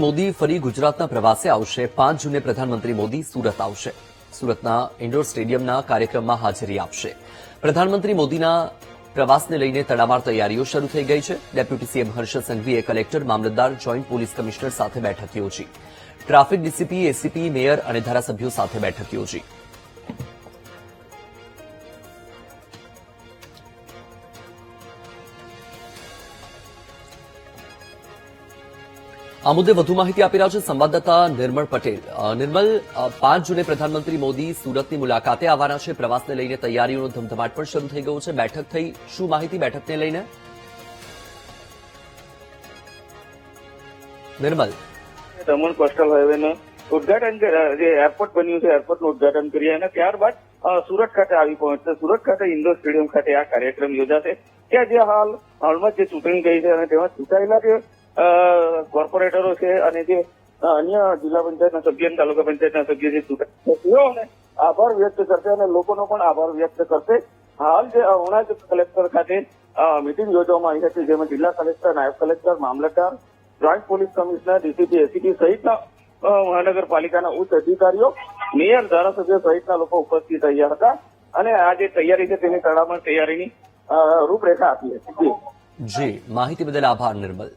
મોદી ફરી ગુજરાતના પ્રવાસે આવશે। 5 જૂને પ્રધાનમંત્રી મોદી સુરત આવશે। સુરતના ઇન્ડોર સ્ટેડિયમના કાર્યક્રમમાં હાજરી આપશે। પ્રધાનમંત્રી મોદીના પ્રવાસને લઈને તડામાર તૈયારીઓ શરૂ થઈ ગઈ છે। ડેપ્યુટી સીએમ હર્ષદ સંઘવીએ કલેક્ટર, મામલતદાર, જોઈન્ટ પોલીસ કમિશનર સાથે બેઠક યોજી। ટ્રાફિક ડીસીપી, એસીપી, મેયર અને ધારાસભ્યો સાથે બેઠક યોજી। આ મુદ્દે વધુ માહિતી આપી રહ્યા છે સંવાદદાતા નિર્મળ પટેલ। નિર્મલ, 5 જૂને પ્રધાનમંત્રી મોદી સુરતની મુલાકાતે આવવાના છે। પ્રવાસને લઈને તૈયારીઓનો ધમધમાટ પણ શરૂ થઈ ગયો છે। બેઠક થઈ, શું માહિતી બેઠકને લઈને? નિર્મલ, દમણ કોસ્ટલ હાઈવેનું ઉદઘાટન, જે એરપોર્ટ બન્યું છે, એરપોર્ટનું ઉદઘાટન કરીએ અને ત્યારબાદ સુરત ખાતે આવી પહોંચશે। સુરત ખાતે ઇન્ડોર સ્ટેડિયમ ખાતે આ કાર્યક્રમ યોજાશે। ત્યાં જે હાલમાં જે ચૂંટણી ગઈ છે અને તેમાં ચૂંટાયેલા જે કોર્પોરેટરો છે અને જે અન્ય જિલ્લા પંચાયતના સભ્ય અને તાલુકા પંચાયતના સભ્ય જે ચૂંટાયા તેઓને આભાર વ્યક્ત કરશે અને લોકોનો પણ આભાર વ્યક્ત કરશે। હાલ જે હમણાં જ કલેક્ટર ખાતે મિટિંગ યોજવામાં આવી હતી, જેમાં જિલ્લા કલેક્ટર, નાયબ કલેક્ટર, મામલતદાર, joint police commissioner, DCP, ACP સહિતના મહાનગરપાલિકાના ઉચ્ચ અધિકારીઓ, મેયર, ધારાસભ્યો સહિતના લોકો ઉપસ્થિત રહ્યા હતા અને આ જે તૈયારી છે તેની તડામાર તૈયારીની રૂપરેખા આપી હતી। જી, માહિતી બદલ આભાર નિર્મલ।